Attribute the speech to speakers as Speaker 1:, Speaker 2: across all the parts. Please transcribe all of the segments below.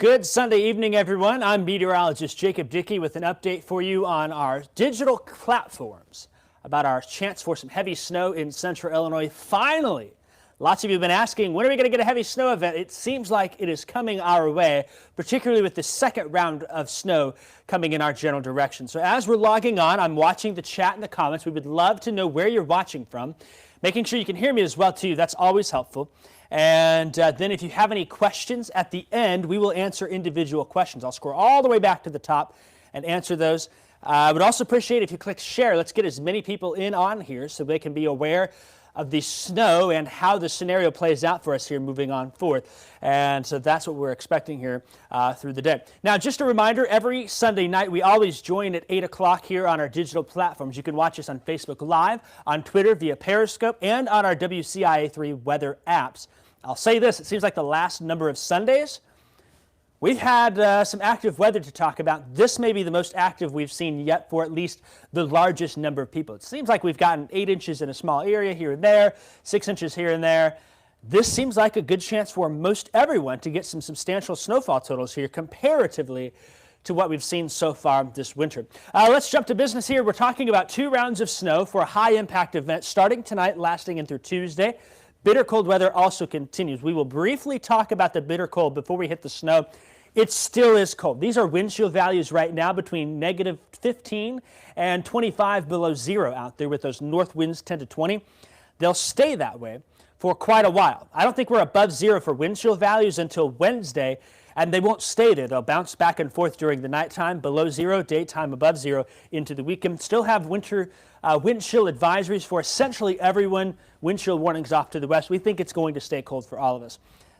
Speaker 1: Good Sunday evening, everyone. I'm Meteorologist Jacob Dickey with an update for you on our digital platforms about our chance for some heavy snow in central Illinois. Finally, lots of you have been asking, when are we going to get a heavy snow event? It seems like it is coming our way, particularly with the second round of snow coming in our general direction. So as we're logging on, I'm watching the chat in the comments. We would love to know where you're watching from. Making sure you can hear me as well, too. That's always helpful. And then if you have any questions at the end, we will answer individual questions. I'll scroll all the way back to the top and answer those. I would also appreciate if you click share. Let's get as many people in on here so they can be aware of the snow and how the scenario plays out for us here moving on forward. And so that's what we're expecting here through the day. Now, just a reminder, every Sunday night we always join at 8 o'clock here on our digital platforms. You can watch us on Facebook Live, on Twitter via Periscope, and on our WCIA3 weather apps. I'll say this, it seems like the last number of Sundays, we've had some active weather to talk about. This may be the most active we've seen yet for at least the largest number of people. It seems like we've gotten 8 inches in a small area here and there, 6 inches here and there. This seems like a good chance for most everyone to get some substantial snowfall totals here comparatively to what we've seen so far this winter. Let's jump to business here. We're talking about 2 rounds of snow for a high-impact event starting tonight, lasting in through Tuesday. Bitter cold weather also continues. We will briefly talk about the bitter cold before we hit the snow. It still is cold. These are wind chill values right now between negative 15 and 25 below zero out there with those north winds 10 to 20. They'll stay that way for quite a while. I don't think we're above zero for wind chill values until Wednesday, and they won't stay there. They'll bounce back and forth during the nighttime, below zero, daytime above zero into the weekend. Still have winter wind chill advisories for essentially everyone. Wind chill warnings off to the west. We think it's going to stay cold for all of us.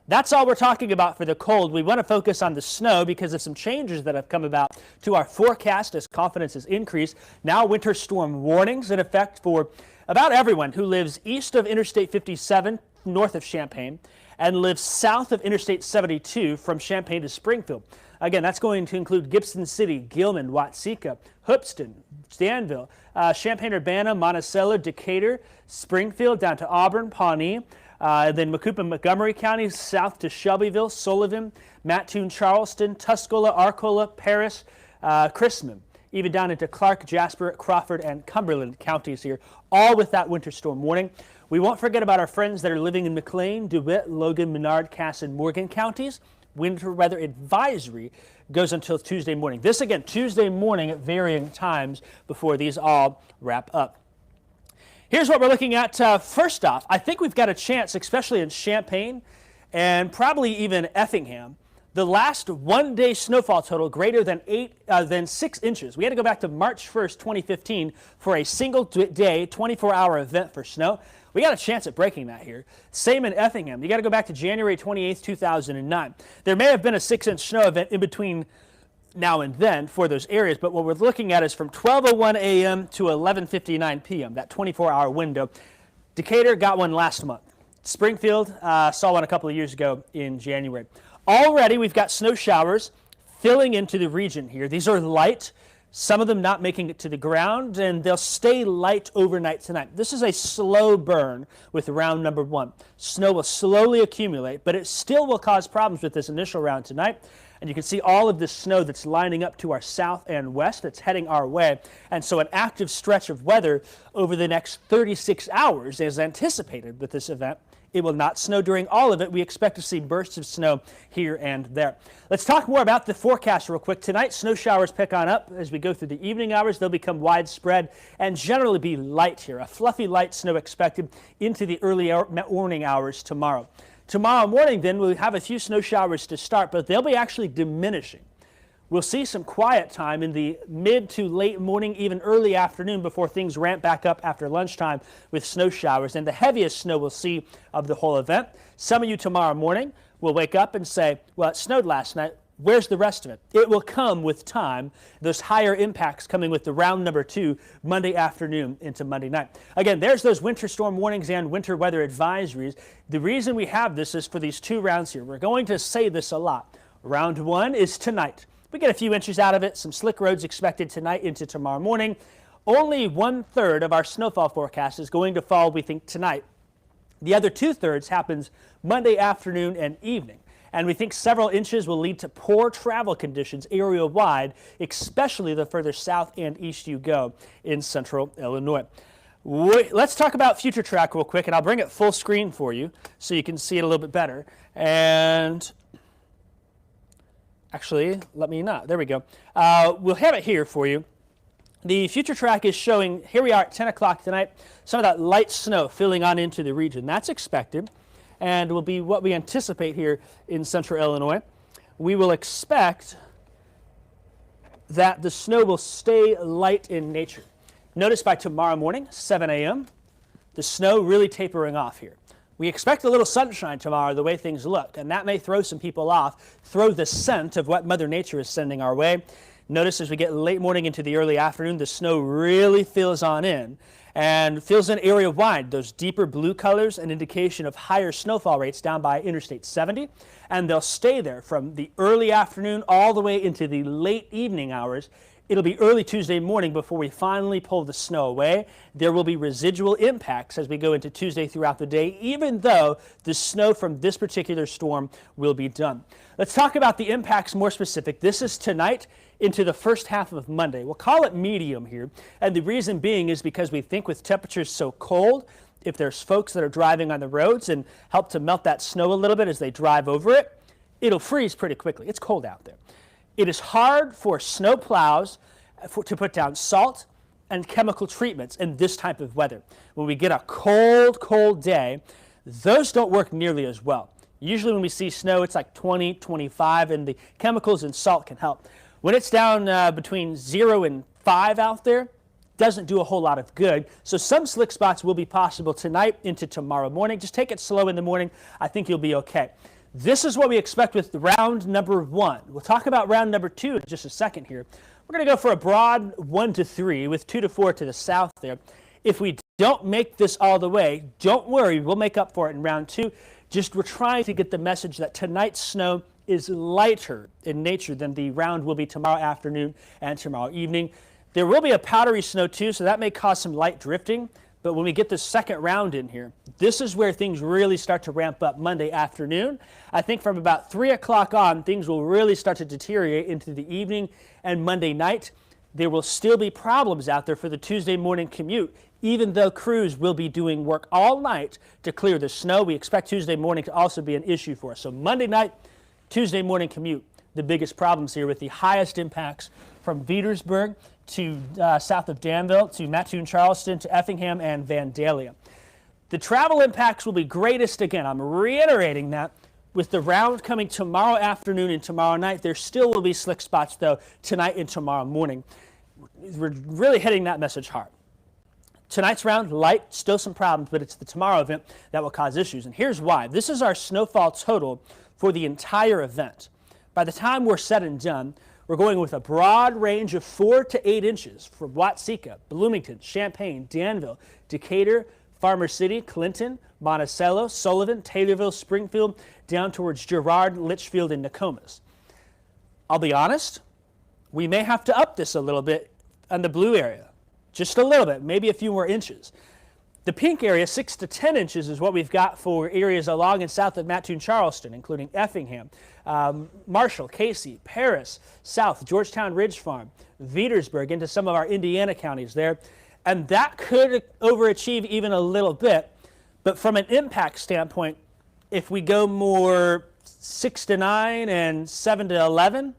Speaker 1: That's all we're talking about for the cold. We want to focus on the snow because of some changes that have come about to our forecast as confidence has increased. Now winter storm warnings in effect for about everyone who lives east of Interstate 57, north of Champaign, and lives south of Interstate 72 from Champaign to Springfield. Again, that's going to include Gibson City, Gilman, Watseka, Hoopeston, Danville, Champaign-Urbana, Monticello, Decatur, Springfield, down to Auburn, Pawnee, then Macoupin, Montgomery counties, south to Shelbyville, Sullivan, Mattoon, Charleston, Tuscola, Arcola, Paris, Chrisman, even down into Clark, Jasper, Crawford, and Cumberland counties here, all with that winter storm warning. We won't forget about our friends that are living in McLean, DeWitt, Logan, Menard, Cass, and Morgan counties. Winter weather advisory goes until Tuesday morning. This again, Tuesday morning at varying times before these all wrap up. Here's what we're looking at. First off, I think we've got a chance, especially in Champaign and probably even Effingham. The last one-day snowfall total greater than 6 inches. We had to go back to March 1st, 2015 for a single day, 24-hour event for snow. We got a chance at breaking that here. Same in Effingham. You got to go back to January 28th, 2009. There may have been a 6-inch snow event in between now and then for those areas, but what we're looking at is from 12:01 a.m. to 11:59 p.m., that 24-hour window. Decatur got one last month. Springfield saw one a couple of years ago in January. Already we've got snow showers filling into the region here. These are light, some of them not making it to the ground, and they'll stay light overnight tonight. This is a slow burn with round number 1. Snow will slowly accumulate, but it still will cause problems with this initial round tonight. And you can see all of this snow that's lining up to our south and west that's heading our way. And so an active stretch of weather over the next 36 hours is anticipated with this event. It will not snow during all of it. We expect to see bursts of snow here and there. Let's talk more about the forecast real quick. Tonight, snow showers pick on up. As we go through the evening hours, they'll become widespread and generally be light here. A fluffy light snow expected into the early morning hours tomorrow. Tomorrow morning, then, we'll have a few snow showers to start, but they'll be actually diminishing. We'll see some quiet time in the mid to late morning, even early afternoon before things ramp back up after lunchtime with snow showers. And the heaviest snow we'll see of the whole event. Some of you tomorrow morning will wake up and say, well, it snowed last night. Where's the rest of it? It will come with time, those higher impacts coming with the round number 2 Monday afternoon into Monday night. Again, there's those winter storm warnings and winter weather advisories. The reason we have this is for these 2 rounds here. We're going to say this a lot. Round 1 is tonight. We get a few inches out of it, some slick roads expected tonight into tomorrow morning. Only 1/3 of our snowfall forecast is going to fall, we think, tonight. The other 2/3 happens Monday afternoon and evening. and we think several inches will lead to poor travel conditions area-wide, especially the further south and east you go in central Illinois. Let's talk about future track real quick, and I'll bring it full screen for you so you can see it a little bit better. And actually, let me not. There we go. We'll have it here for you. The future track is showing, here we are at 10 o'clock tonight, some of that light snow filling on into the region. That's expected, and will be what we anticipate here in central Illinois. We will expect that the snow will stay light in nature. Notice by tomorrow morning, 7 a.m., the snow really tapering off here. We expect a little sunshine tomorrow the way things look, and that may throw some people off, throw the scent of what Mother Nature is sending our way. Notice as we get late morning into the early afternoon, the snow really fills on in and fills in area-wide. Those deeper blue colors, an indication of higher snowfall rates down by Interstate 70, and they'll stay there from the early afternoon all the way into the late evening hours. It'll be early Tuesday morning before we finally pull the snow away. There will be residual impacts as we go into Tuesday throughout the day, even though the snow from this particular storm will be done. Let's talk about the impacts more specific. This is tonight into the first half of Monday. We'll call it medium here, and the reason being is because we think with temperatures so cold, if there's folks that are driving on the roads and help to melt that snow a little bit as they drive over it, it'll freeze pretty quickly. It's cold out there. It is hard for snow plows to put down salt and chemical treatments in this type of weather. When we get a cold, cold day, those don't work nearly as well. Usually when we see snow, it's like 20, 25, and the chemicals and salt can help. When it's down between 0 and 5 out there, doesn't do a whole lot of good. So some slick spots will be possible tonight into tomorrow morning. Just take it slow in the morning. I think you'll be okay. This is what we expect with round number 1. We'll talk about round number 2 in just a second here. We're going to go for a broad 1 to 3 with 2 to 4 to the south there. If we don't make this all the way, don't worry, we'll make up for it in round 2. Just we're trying to get the message that tonight's snow is lighter in nature than the round will be tomorrow afternoon and tomorrow evening. There will be a powdery snow too, so that may cause some light drifting. But when we get the second round in here, this is where things really start to ramp up Monday afternoon. I think from about 3 o'clock on, things will really start to deteriorate into the evening and Monday night. There will still be problems out there for the Tuesday morning commute, even though crews will be doing work all night to clear the snow. We expect Tuesday morning to also be an issue for us. So Monday night, Tuesday morning commute, the biggest problems here with the highest impacts from Petersburg to south of Danville, to Mattoon, Charleston, to Effingham and Vandalia. The travel impacts will be greatest, again, I'm reiterating that, with the round coming tomorrow afternoon and tomorrow night. There still will be slick spots, though, tonight and tomorrow morning. We're really hitting that message hard. Tonight's round, light, still some problems, but it's the tomorrow event that will cause issues. And here's why. This is our snowfall total for the entire event. By the time we're said and done, we're going with a broad range of 4 to 8 inches from Watseka, Bloomington, Champaign, Danville, Decatur, Farmer City, Clinton, Monticello, Sullivan, Taylorville, Springfield, down towards Girard, Litchfield, and Nokomis. I'll be honest, we may have to up this a little bit on the blue area. Just a little bit, maybe a few more inches. The pink area, 6 to 10 inches, is what we've got for areas along and south of Mattoon, Charleston, including Effingham, Marshall, Casey, Paris, South, Georgetown Ridge Farm, Petersburg, into some of our Indiana counties there. And that could overachieve even a little bit. But from an impact standpoint, if we go more 6 to 9 and 7 to 11,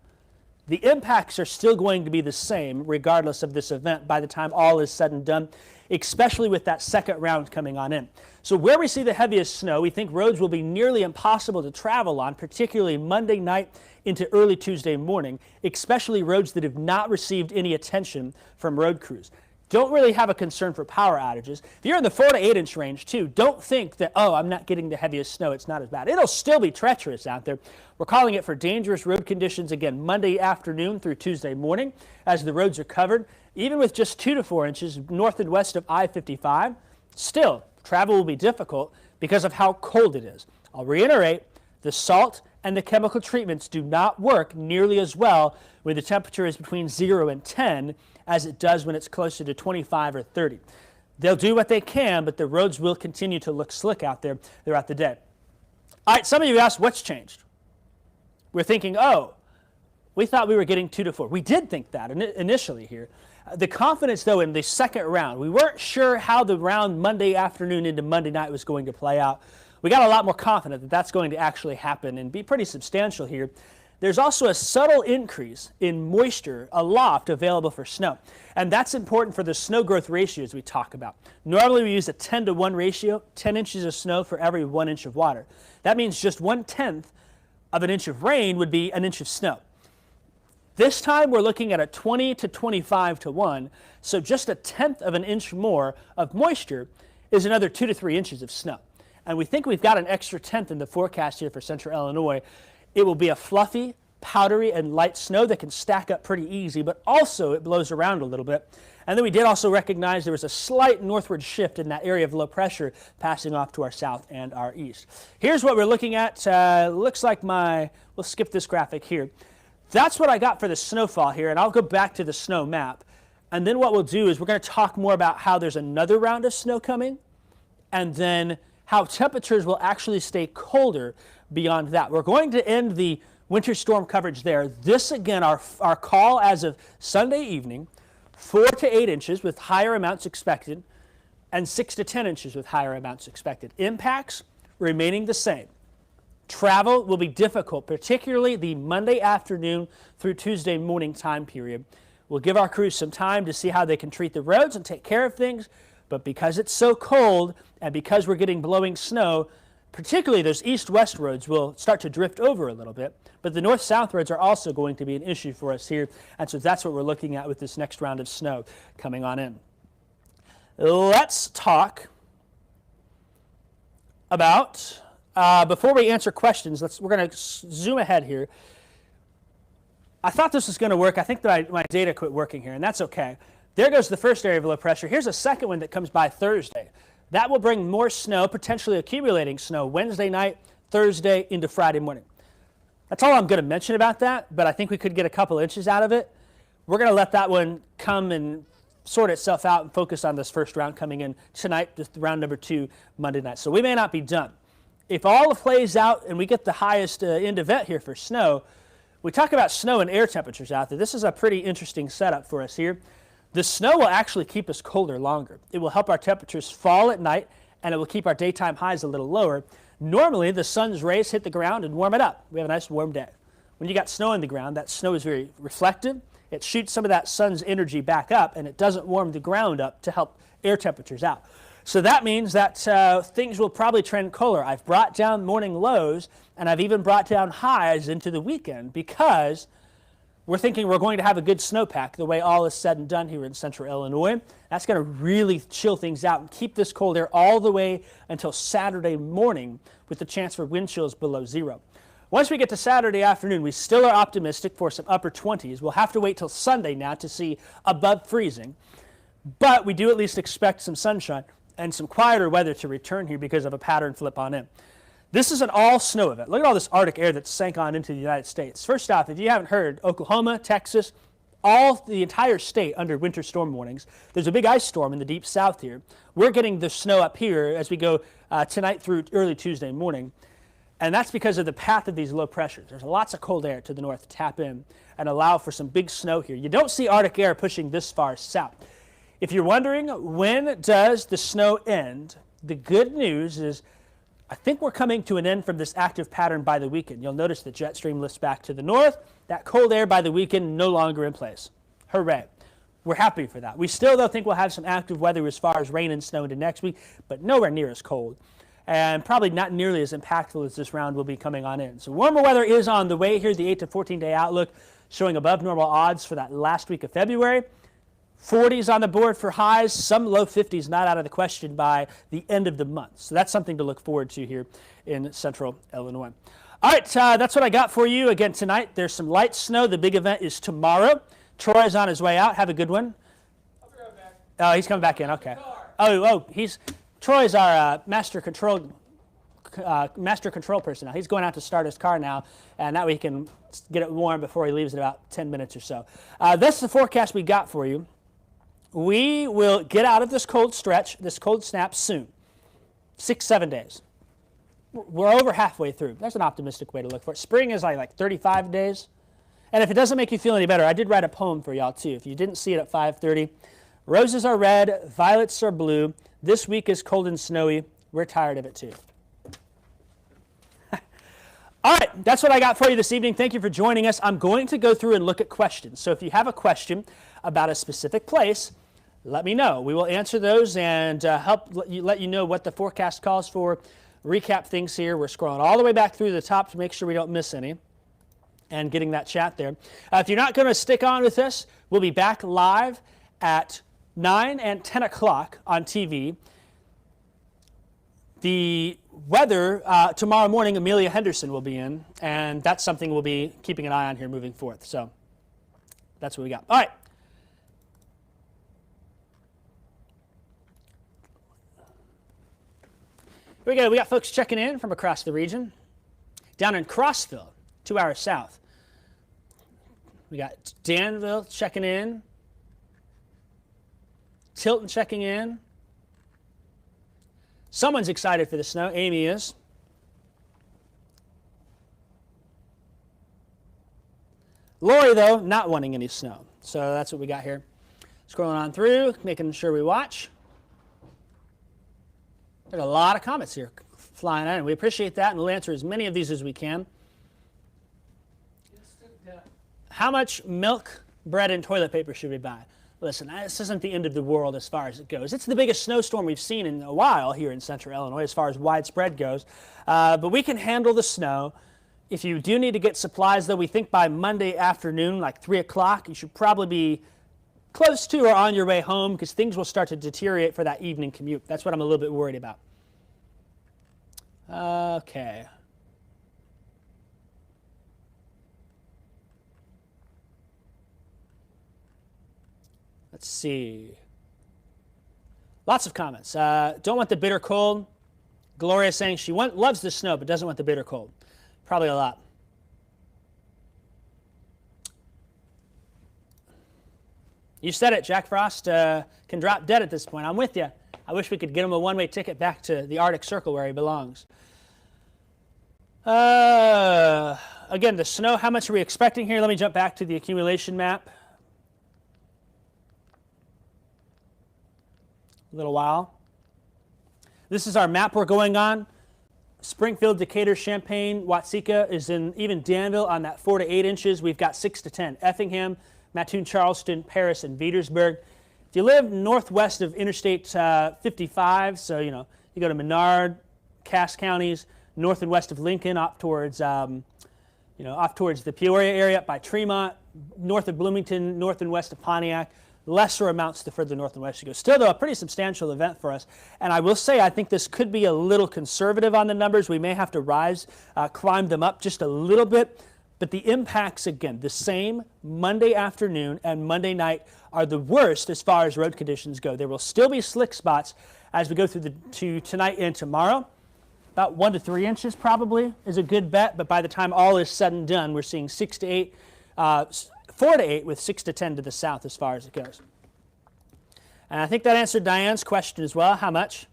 Speaker 1: the impacts are still going to be the same regardless of this event by the time all is said and done, especially with that second round coming on in. So where we see the heaviest snow, we think roads will be nearly impossible to travel on, particularly Monday night into early Tuesday morning, especially roads that have not received any attention from road crews. Don't really have a concern for power outages. If you're in the 4 to 8 inch range too, don't think that, oh, I'm not getting the heaviest snow, it's not as bad. It'll still be treacherous out there. We're calling it for dangerous road conditions again Monday afternoon through Tuesday morning as the roads are covered. Even with just 2 to 4 inches north and west of I-55, still travel will be difficult because of how cold it is. I'll reiterate, the salt and the chemical treatments do not work nearly as well when the temperature is between 0 and 10 as it does when it's closer to 25 or 30. They'll do what they can, but the roads will continue to look slick out there throughout the day. All right, some of you asked, what's changed? we're thinking, oh, we thought we were getting 2 to 4. We did think that initially here. The confidence, though, in the second round, we weren't sure how the round Monday afternoon into Monday night was going to play out. We got a lot more confident that that's going to actually happen and be pretty substantial here. There's also a subtle increase in moisture aloft available for snow. And that's important for the snow growth ratios we talk about. Normally we use a 10 to 1 ratio, 10 inches of snow for every 1 inch of water. That means just 1/10 of an inch of rain would be an inch of snow. This time we're looking at a 20 to 25 to 1, so just 1/10 of an inch more of moisture is another 2 to 3 inches of snow. And we think we've got an extra 1/10 in the forecast here for central Illinois. It will be a fluffy, powdery, and light snow that can stack up pretty easy, but also it blows around a little bit. And then we did also recognize there was a slight northward shift in that area of low pressure passing off to our south and our east. Here's what we're looking at. Looks like we'll skip this graphic here. That's what I got for the snowfall here, and I'll go back to the snow map. And then what we'll do is we're going to talk more about how there's another round of snow coming, and then how temperatures will actually stay colder beyond that. We're going to end the winter storm coverage there. This, again, our call as of Sunday evening, 4 to 8 inches with higher amounts expected, and 6 to 10 inches with higher amounts expected. Impacts remaining the same. Travel will be difficult, particularly the Monday afternoon through Tuesday morning time period. We'll give our crews some time to see how they can treat the roads and take care of things, but because it's so cold and because we're getting blowing snow, particularly those east-west roads will start to drift over a little bit, but the north-south roads are also going to be an issue for us here, and so that's what we're looking at with this next round of snow coming on in. Let's talk about, before we answer questions, we're going to zoom ahead here. I thought this was going to work. I think that my data quit working here, and that's okay. There goes the first area of low pressure. Here's a second one that comes by Thursday. That will bring more snow, potentially accumulating snow, Wednesday night, Thursday into Friday morning. That's all I'm going to mention about that, but I think we could get a couple inches out of it. We're going to let that one come and sort itself out and focus on this first round coming in tonight, just round number 2, Monday night. So we may not be done. If all plays out and we get the highest end event here for snow, we talk about snow and air temperatures out there. This is a pretty interesting setup for us here. The snow will actually keep us colder longer. It will help our temperatures fall at night, and it will keep our daytime highs a little lower. Normally, the sun's rays hit the ground and warm it up. We have a nice warm day. When you got snow on the ground, that snow is very reflective. It shoots some of that sun's energy back up, and it doesn't warm the ground up to help air temperatures out. So that means that things will probably trend colder. I've brought down morning lows, and I've even brought down highs into the weekend because we're thinking we're going to have a good snowpack the way all is said and done here in central Illinois. That's going to really chill things out and keep this cold air all the way until Saturday morning with the chance for wind chills below 0. Once we get to Saturday afternoon, we still are optimistic for some upper 20s. We'll have to wait till Sunday now to see above freezing. But we do at least expect some sunshine and some quieter weather to return here because of a pattern flip on in. This is an all-snow event. Look at all this Arctic air that sank on into the United States. First off, if you haven't heard, Oklahoma, Texas, the entire state under winter storm warnings. There's a big ice storm in the deep south here. We're getting the snow up here as we go tonight through early Tuesday morning. And that's because of the path of these low pressures. There's lots of cold air to the north to tap in and allow for some big snow here. You don't see Arctic air pushing this far south. If you're wondering, when does the snow end? The good news is I think we're coming to an end from this active pattern by the weekend. You'll notice the jet stream lifts back to the north. That cold air by the weekend no longer in place. Hooray. We're happy for that. We still, though, think we'll have some active weather as far as rain and snow into next week, but nowhere near as cold. And probably not nearly as impactful as this round will be coming on in. So warmer weather is on the way here. The 8 to 14-day outlook showing above normal odds for that last week of February. 40s on the board for highs, some low 50s not out of the question by the end of the month. So that's something to look forward to here in central Illinois. All right, that's what I got for you again tonight. There's some light snow. The big event is tomorrow. Troy's on his way out. Have a good one. Oh, he's coming back in. Okay. Troy's our master control person now. He's going out to start his car now, and that way he can get it warm before he leaves in about 10 minutes or so. That's the forecast we got for you. We will get out of this cold stretch, this cold snap soon. 6-7 days. we're over halfway through. That's an optimistic way to look for it. Spring is like 35 days. And if it doesn't make you feel any better, I did write a poem for y'all too. If you didn't see it at 5:30, roses are red, violets are blue. This week is cold and snowy. We're tired of it too. All right, that's what I got for you this evening. You for joining us. I'm going to go through and look at questions. So if you have a question about a specific place, let me know. We will answer those and let you know what the forecast calls for. Recap things here. We're scrolling all the way back through the top to make sure we don't miss any and getting that chat there. If you're not going to stick on with us, we'll be back live at 9 and 10 o'clock on TV. The weather, tomorrow morning, Amelia Henderson will be in, and that's something we'll be keeping an eye on here moving forth. So that's what we got. All right. Here we go. We got folks checking in from across the region. Down in Crossville, 2 hours south. We got Danville checking in. Tilton checking in. Someone's excited for the snow. Amy is. Lori, though, not wanting any snow. So that's what we got here. Scrolling on through, making sure we watch. There's a lot of comments here flying in. We appreciate that, and we'll answer as many of these as we can. How much milk, bread, and toilet paper should we buy? Listen, this isn't the end of the world as far as it goes. It's the biggest snowstorm we've seen in a while here in central Illinois as far as widespread goes. But we can handle the snow. If you do need to get supplies, though, we think by Monday afternoon, like 3 o'clock, you should probably be close to or on your way home because things will start to deteriorate for that evening commute. That's what I'm a little bit worried about. Okay. Let's see. Lots of comments. Don't want the bitter cold. Gloria saying she loves the snow but doesn't want the bitter cold. Probably a lot. You said it. Jack Frost can drop dead at this point. I'm with you. I wish we could get him a one-way ticket back to the Arctic Circle where he belongs. Again, the snow, how much are we expecting here? Let me jump back to the accumulation map. A little while. This is our map we're going on. Springfield, Decatur, Champaign, Watseka is in even Danville on that 4 to 8 inches. We've got 6 to 10. Effingham, Mattoon, Charleston, Paris, and Petersburg. If you live northwest of Interstate 55, so you go to Menard, Cass counties, north and west of Lincoln, off towards the Peoria area, up by Tremont, north of Bloomington, north and west of Pontiac. Lesser amounts the further north and west you go. Still, though, a pretty substantial event for us. And I will say, I think this could be a little conservative on the numbers. We may have to climb them up just a little bit. But the impacts, again, the same Monday afternoon and Monday night are the worst as far as road conditions go. There will still be slick spots as we go through to tonight and tomorrow. About 1 to 3 inches probably is a good bet. But by the time all is said and done, we're seeing 6 to 8 4 to 8 with 6 to 10 to the south as far as it goes. And I think that answered Diane's question as well. How much?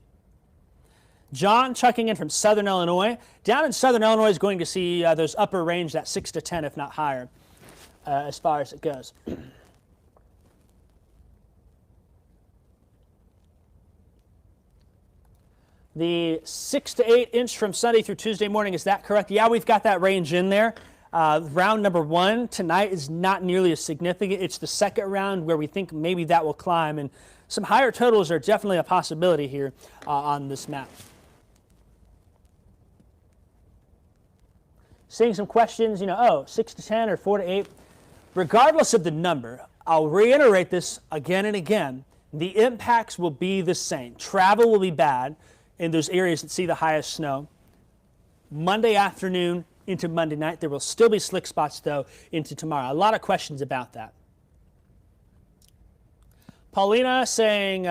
Speaker 1: John checking in from southern Illinois. Down in southern Illinois is going to see those upper range, that 6 to 10, if not higher, as far as it goes. The 6 to 8 inch from Sunday through Tuesday morning, is that correct? Yeah, we've got that range in there. Round number 1 tonight is not nearly as significant. It's the second round where we think maybe that will climb, and some higher totals are definitely a possibility here on this map. Seeing some questions, 6 to 10 or 4 to 8. Regardless of the number, I'll reiterate this again and again, the impacts will be the same. Travel will be bad in those areas that see the highest snow. Monday afternoon into Monday night. There will still be slick spots, though, into tomorrow. A lot of questions about that. Paulina saying,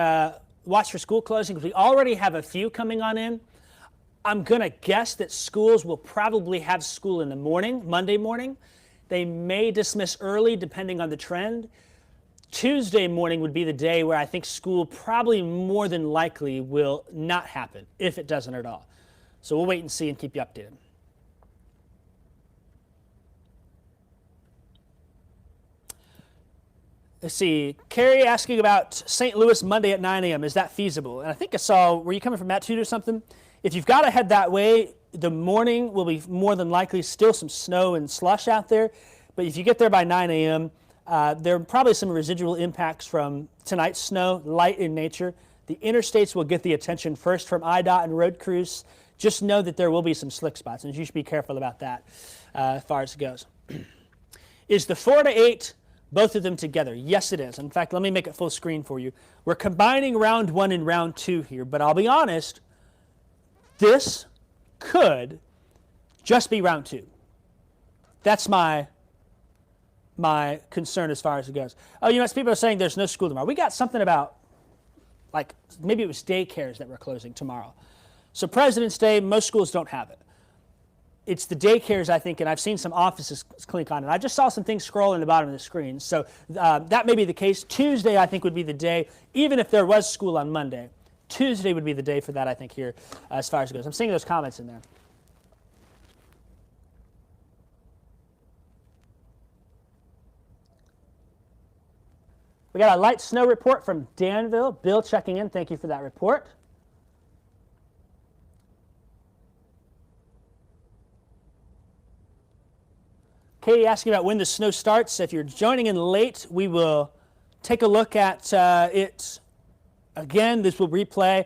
Speaker 1: watch for school closings. We already have a few coming on in. I'm going to guess that schools will probably have school in the morning, Monday morning. They may dismiss early, depending on the trend. Tuesday morning would be the day where I think school probably more than likely will not happen, if it doesn't at all. So we'll wait and see and keep you updated. Let's see. Carrie asking about St. Louis Monday at 9 a.m. Is that feasible? And I think I saw, were you coming from Mattoon or something? If you've got to head that way, the morning will be more than likely still some snow and slush out there. But if you get there by 9 a.m., there are probably some residual impacts from tonight's snow, light in nature. The interstates will get the attention first from IDOT and road crews. Just know that there will be some slick spots, and you should be careful about that as far as it goes. Is the 4 to 8 both of them together? Yes, it is. In fact, let me make it full screen for you. We're combining round 1 and round 2 here, but I'll be honest, this could just be round 2. That's my concern as far as it goes. Oh, you know, people are saying there's no school tomorrow. We got something about, like, maybe it was daycares that were closing tomorrow. So President's Day, most schools don't have it. It's the daycares, I think, and I've seen some offices clink on it. I just saw some things scroll in the bottom of the screen. So that may be the case. Tuesday, I think, would be the day, even if there was school on Monday. Tuesday would be the day for that, I think, here, as far as it goes. I'm seeing those comments in there. We got a light snow report from Danville. Bill checking in. Thank you for that report. Katie asking about when the snow starts. If you're joining in late, we will take a look at it again. This will replay.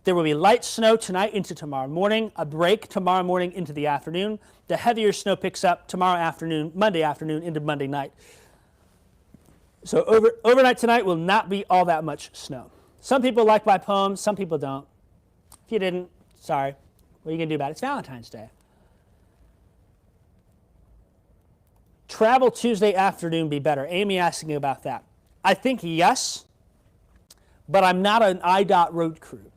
Speaker 1: There will be light snow tonight into tomorrow morning, a break tomorrow morning into the afternoon. The heavier snow picks up tomorrow afternoon, Monday afternoon into Monday night. So overnight tonight will not be all that much snow. Some people like my poems, some people don't. If you didn't, sorry. What are you going to do about it? It's Valentine's Day. Travel Tuesday afternoon be better? Amy asking about that. I think yes, but I'm not an IDOT road crew.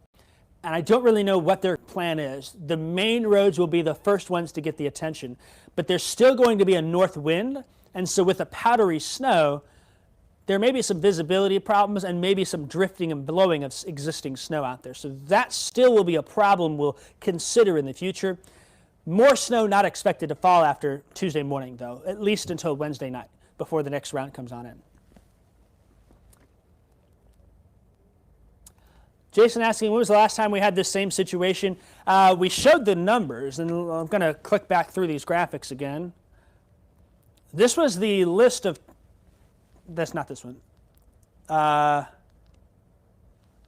Speaker 1: And I don't really know what their plan is. The main roads will be the first ones to get the attention. But there's still going to be a north wind. And so with the powdery snow, there may be some visibility problems and maybe some drifting and blowing of existing snow out there. So that still will be a problem we'll consider in the future. More snow not expected to fall after Tuesday morning, though, at least until Wednesday night before the next round comes on in. Jason asking, when was the last time we had this same situation? We showed the numbers, and I'm going to click back through these graphics again. This was the list of, that's not this one.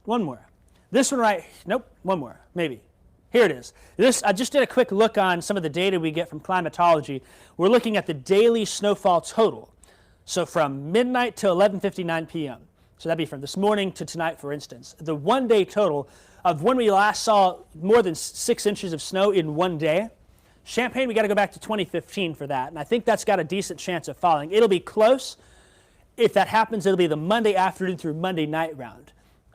Speaker 1: One more. This one right, nope, one more, maybe. Here it is. This, I just did a quick look on some of the data we get from climatology. We're looking at the daily snowfall total. So from midnight to 11:59 p.m. So that'd be from this morning to tonight, for instance. The one-day total of when we last saw more than 6 inches of snow in one day. Champaign, we got to go back to 2015 for that. And I think that's got a decent chance of falling. It'll be close. If that happens, it'll be the Monday afternoon through Monday night round.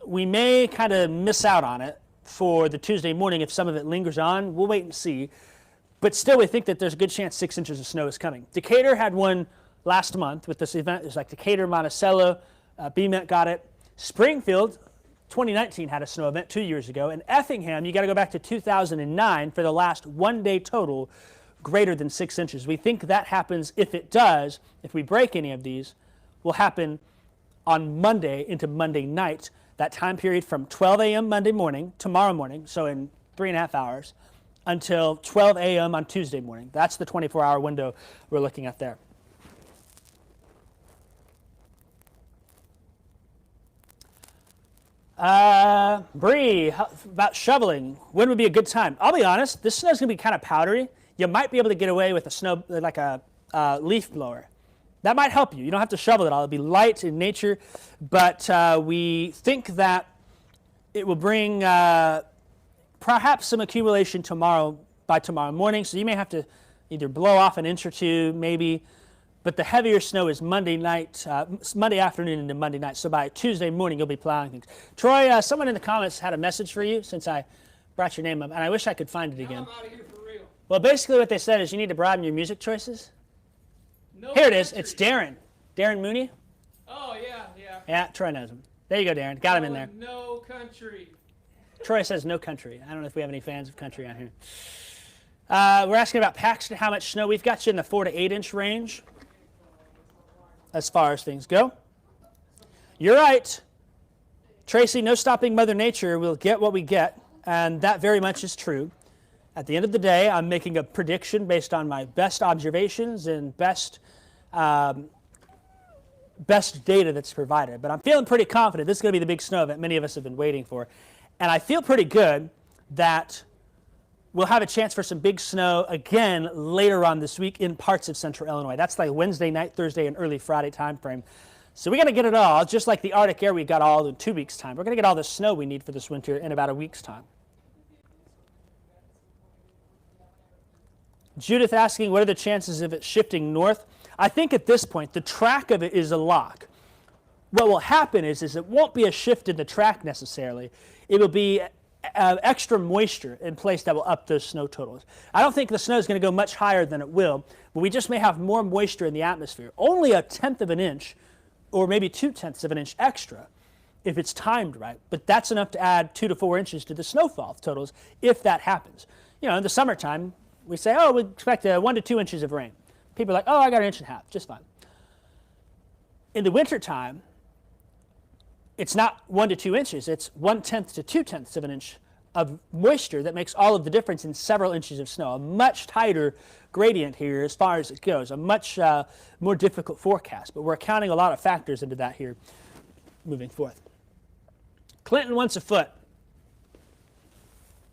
Speaker 1: We may kind of miss out on it for the Tuesday morning if some of it lingers on. We'll wait and see. But still, we think that there's a good chance 6 inches of snow is coming. Decatur had one last month with this event. It was like Decatur, Monticello, BMET got it. Springfield, 2019 had a snow event 2 years ago. And Effingham, you got to go back to 2009 for the last one-day total greater than 6 inches. We think that happens, if it does, if we break any of these, will happen on Monday into Monday night. That time period from 12 a.m. Monday morning, tomorrow morning, so in 3.5 hours, until 12 a.m. on Tuesday morning. That's the 24-hour window we're looking at there. Bree, about shoveling. When would be a good time? I'll be honest, this snow's going to be kind of powdery. You might be able to get away with a snow, like a leaf blower. That might help you. You don't have to shovel it all. It'll be light in nature, but we think that it will bring perhaps some accumulation by tomorrow morning. So you may have to either blow off an inch or two, maybe. But the heavier snow is Monday night, Monday afternoon into Monday night. So by Tuesday morning, you'll be plowing things. Troy, someone in the comments had a message for you since I brought your name up, and I wish I could find it again.
Speaker 2: I'm out of here for real.
Speaker 1: Well, basically what they said is you need to broaden your music choices.
Speaker 2: No
Speaker 1: Here it is.
Speaker 2: country.
Speaker 1: It's Darren. Darren Mooney?
Speaker 2: Oh, yeah.
Speaker 1: Yeah, Troy knows him. There you go, Darren. Got him in there.
Speaker 2: No country.
Speaker 1: Troy says no country. I don't know if we have any fans of country on here. We're asking about Paxton, how much snow. We've got you in the 4 to 8 inch range as far as things go. You're right, Tracy, no stopping Mother Nature. We'll get what we get, and that very much is true. At the end of the day, I'm making a prediction based on my best observations and best data that's provided. But I'm feeling pretty confident this is going to be the big snow that many of us have been waiting for. And I feel pretty good that we'll have a chance for some big snow again later on this week in parts of central Illinois. That's like Wednesday night, Thursday, and early Friday time frame. So we're going to get it all, just like the Arctic air we got all in 2 weeks' time. We're going to get all the snow we need for this winter in about a week's time. Judith asking, what are the chances of it shifting north? I think at this point, the track of it is a lock. What will happen is it won't be a shift in the track necessarily. It will be extra moisture in place that will up those snow totals. I don't think the snow is going to go much higher than it will, but we just may have more moisture in the atmosphere. Only 1/10 of an inch or maybe 2/10 of an inch extra if it's timed right. But that's enough to add 2 to 4 inches to the snowfall totals if that happens. You know, in the summertime, we say, oh, we expect 1 to 2 inches of rain. People are like, oh, I got 1.5 inches, just fine. In the wintertime, it's not 1 to 2 inches. It's 1/10 to 2/10 of an inch of moisture that makes all of the difference in several inches of snow. A much tighter gradient here as far as it goes. A much more difficult forecast. But we're counting a lot of factors into that here moving forth. Clinton wants a foot.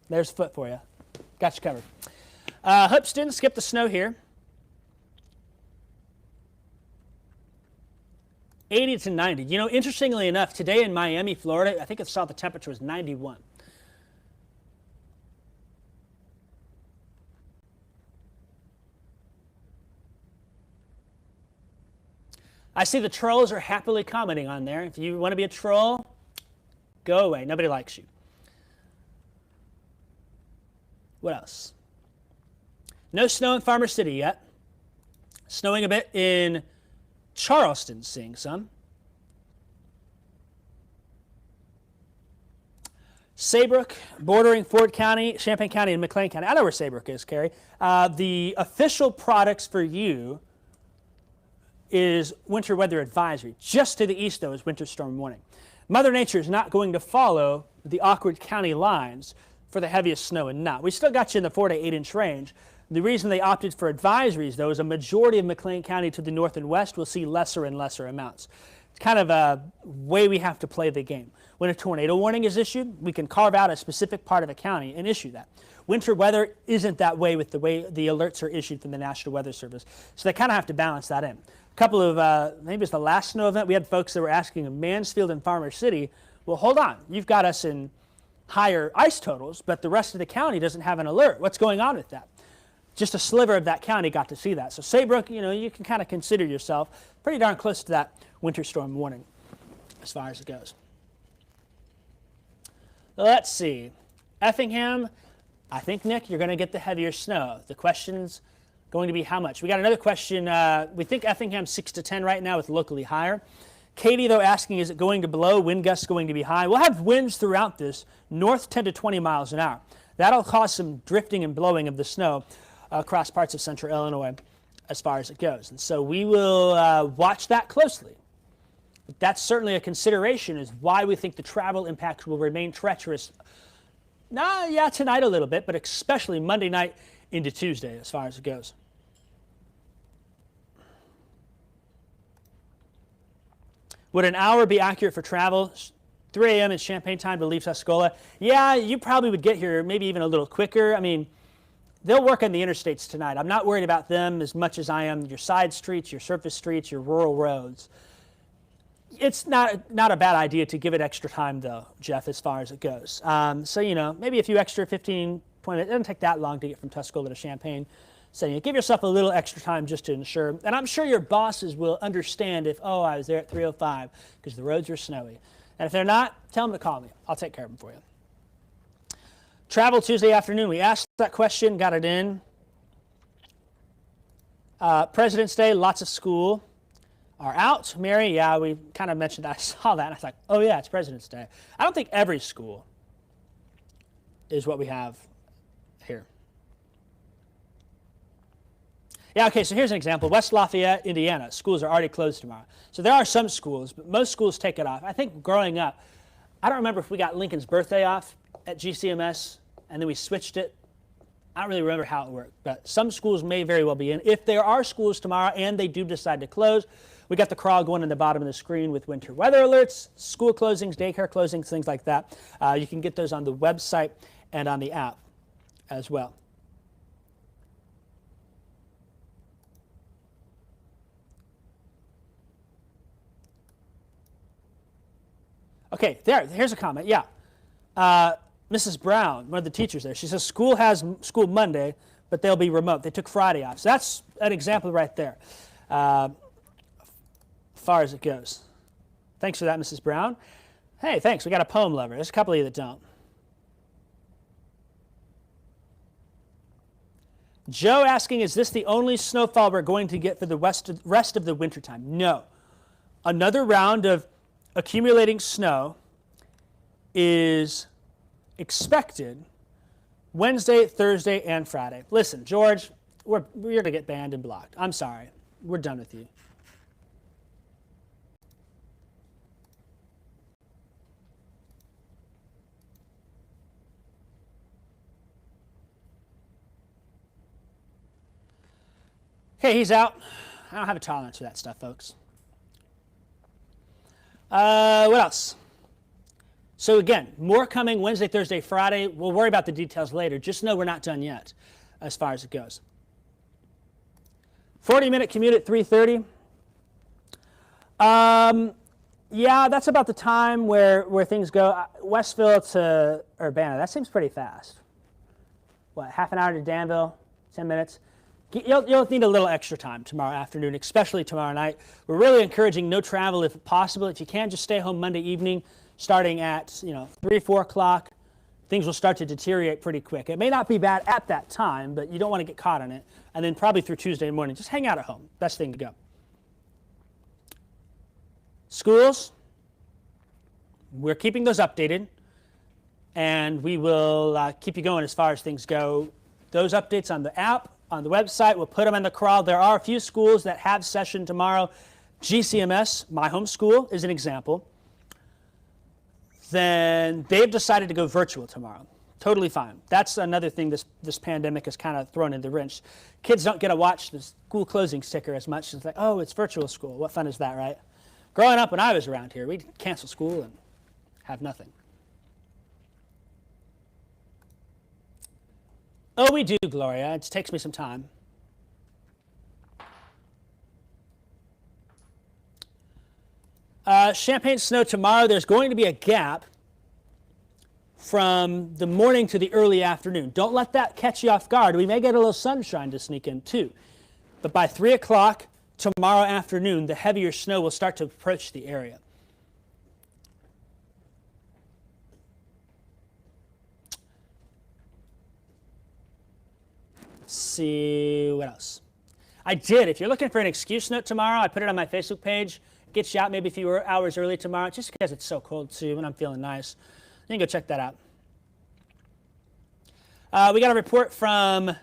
Speaker 1: There's a foot for you. Got you covered. Hoops didn't skip the snow here. 80 to 90. You know, interestingly enough, today in Miami, Florida, I think I saw the temperature was 91. I see the trolls are happily commenting on there. If you want to be a troll, go away. Nobody likes you. What else? No snow in Farmer City yet. Snowing a bit in Charleston, seeing some. Saybrook, bordering Ford County, Champaign County, and McLean County. I know where Saybrook is, Carrie. The official products for you is winter weather advisory. Just to the east, though, is winter storm warning. Mother Nature is not going to follow the awkward county lines for the heaviest snow and not. We still got you in the 4 to 8 inch range. The reason they opted for advisories, though, is a majority of McLean County to the north and west will see lesser and lesser amounts. It's kind of a way we have to play the game. When a tornado warning is issued, we can carve out a specific part of a county and issue that. Winter weather isn't that way with the way the alerts are issued from the National Weather Service. So they kind of have to balance that in. A couple of, maybe it's the last snow event, we had folks that were asking in Mansfield and Farmer City, well, hold on, you've got us in higher ice totals, but the rest of the county doesn't have an alert. What's going on with that? Just a sliver of that county got to see that. So Saybrook, you know, you can kind of consider yourself pretty darn close to that winter storm warning as far as it goes. Let's see. Effingham, I think, Nick, you're going to get the heavier snow. The question's going to be how much. We got another question. We think Effingham 6 to 10 right now with locally higher. Katie, though, asking, is it going to blow? Wind gusts going to be high? We'll have winds throughout this, north 10 to 20 miles an hour. That'll cause some drifting and blowing of the snow across parts of central Illinois as far as it goes. And so we will watch that closely. But that's certainly a consideration is why we think the travel impacts will remain treacherous. Yeah, tonight a little bit, but especially Monday night into Tuesday as far as it goes. Would an hour be accurate for travel? 3 a.m. in Champaign time to leave Tuscola. Yeah, you probably would get here maybe even a little quicker. I mean, they'll work on the interstates tonight. I'm not worried about them as much as I am your side streets, your surface streets, your rural roads. It's not a bad idea to give it extra time, though, Jeff, as far as it goes. So, you know, maybe a few extra 15, 20 minutes. It doesn't take that long to get from Tuscola to Champaign. So you know, give yourself a little extra time just to ensure. And I'm sure your bosses will understand if, oh, I was there at 3:05 because the roads are snowy. And if they're not, tell them to call me. I'll take care of them for you. Travel Tuesday afternoon. We asked that question, got it in. President's Day, lots of school are out. Mary, yeah, we kind of mentioned that. I saw that. And I was like, oh, yeah, it's President's Day. I don't think every school is what we have here. Yeah, okay, so here's an example. West Lafayette, Indiana. Schools are already closed tomorrow. So there are some schools, but most schools take it off. I think growing up, I don't remember if we got Lincoln's birthday off at GCMS and then we switched it. I don't really remember how it worked, but some schools may very well be in. If there are schools tomorrow and they do decide to close, we got the crawl going in the bottom of the screen with winter weather alerts, school closings, daycare closings, things like that. You can get those on the website and on the app as well. Okay, here's a comment. Yeah. Mrs. Brown, one of the teachers there, she says school has school Monday, but they'll be remote. They took Friday off. So that's an example right there, as far as it goes. Thanks for that, Mrs. Brown. Hey, thanks. We got a poem lover. There's a couple of you that don't. Joe asking, is this the only snowfall we're going to get for the rest of the wintertime? No. Another round of accumulating snow is expected Wednesday, Thursday, and Friday. Listen, George, we're going to get banned and blocked. I'm sorry. We're done with you. Okay, he's out. I don't have a tolerance for that stuff, folks. What else? So again, more coming Wednesday, Thursday, Friday. We'll worry about the details later. Just know we're not done yet as far as it goes. 40-minute commute at 3:30. Yeah, that's about the time where things go. Westville to Urbana, that seems pretty fast. What, half an hour to Danville, 10 minutes? You'll need a little extra time tomorrow afternoon, especially tomorrow night. We're really encouraging no travel if possible. If you can, just stay home Monday evening, starting at 3, 4 o'clock. Things will start to deteriorate pretty quick. It may not be bad at that time, but you don't want to get caught in it. And then probably through Tuesday morning, just hang out at home. Best thing to go. Schools, we're keeping those updated, and we will keep you going as far as things go. Those updates on the app, on the website, we'll put them in the crawl. There are a few schools that have session tomorrow. GCMS, my home school, is an example. Then they've decided to go virtual tomorrow. Totally fine. That's another thing this pandemic has kind of thrown in the wrench. Kids don't get to watch the school closing sticker as much. It's like, oh, it's virtual school. What fun is that, right? Growing up when I was around here, we'd cancel school and have nothing. Oh, we do, Gloria. It takes me some time. Champaign snow tomorrow. There's going to be a gap from the morning to the early afternoon. Don't let that catch you off guard. We may get a little sunshine to sneak in too. But by 3 o'clock tomorrow afternoon, the heavier snow will start to approach the area. Let's see what else. If you're looking for an excuse note tomorrow, I put it on my Facebook page. Gets you out maybe a few hours early tomorrow, just because it's so cold too, and I'm feeling nice. You can go check that out. We got a report from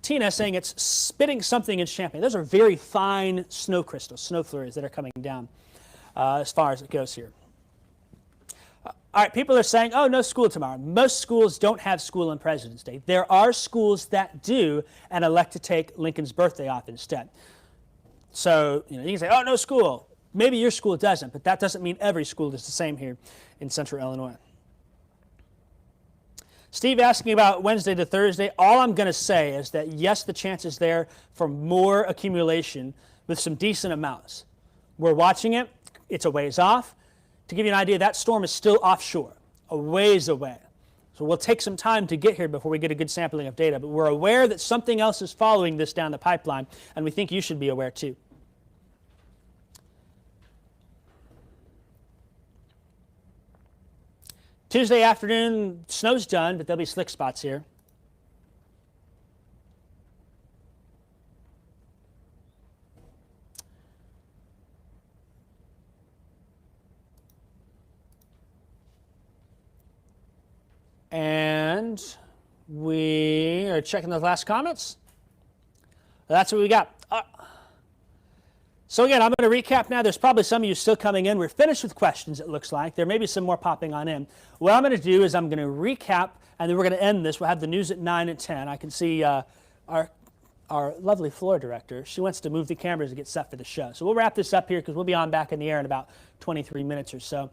Speaker 1: Tina saying it's spitting something in Champaign. Those are very fine snow crystals, snow flurries that are coming down as far as it goes here. All right, people are saying, oh, no school tomorrow. Most schools don't have school on President's Day. There are schools that do and elect to take Lincoln's birthday off instead. So you can say, oh, no school. Maybe your school doesn't, but that doesn't mean every school is the same here in Central Illinois. Steve asking about Wednesday to Thursday. All I'm going to say is that, yes, the chance is there for more accumulation with some decent amounts. We're watching it. It's a ways off. To give you an idea, that storm is still offshore, a ways away. So we'll take some time to get here before we get a good sampling of data. But we're aware that something else is following this down the pipeline, and we think you should be aware too. Tuesday afternoon, snow's done, but there'll be slick spots here. And And we are checking the last comments. That's what we got. So again, I'm going to recap now. There's probably some of you still coming in. We're finished with questions, it looks like. There may be some more popping on in. What I'm going to do is I'm going to recap, and then we're going to end this. We'll have the news at 9 and 10. I can see our lovely floor director. She wants to move the cameras to get set for the show. So we'll wrap this up here because we'll be on back in the air in about 23 minutes or so.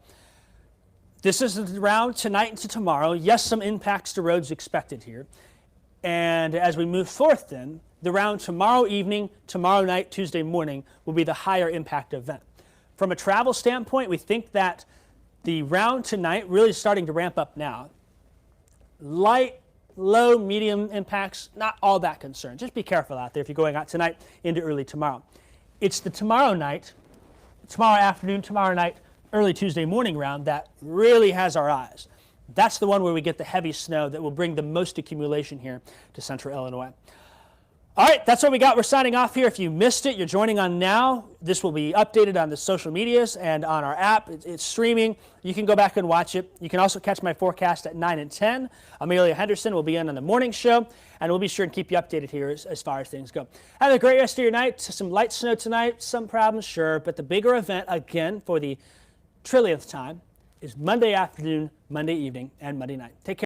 Speaker 1: This is the round tonight into tomorrow. Yes, some impacts to roads expected here. And as we move forth then, the round tomorrow evening, tomorrow night, Tuesday morning will be the higher impact event. From a travel standpoint, we think that the round tonight really is starting to ramp up now. Light, low, medium impacts, not all that concerned. Just be careful out there if you're going out tonight into early tomorrow. It's the tomorrow night, tomorrow afternoon, tomorrow night, early Tuesday morning round that really has our eyes. That's the one where we get the heavy snow that will bring the most accumulation here to central Illinois. All right, that's what we got. We're signing off here. If you missed it, you're joining on now. This will be updated on the social medias and on our app. It's streaming. You can go back and watch it. You can also catch my forecast at 9 and 10. Amelia Henderson will be in on the morning show, and we'll be sure to keep you updated here as far as things go. Have a great rest of your night. Some light snow tonight, some problems, sure, but the bigger event, again, for the trillionth time, is Monday afternoon, Monday evening, and Monday night. Take care.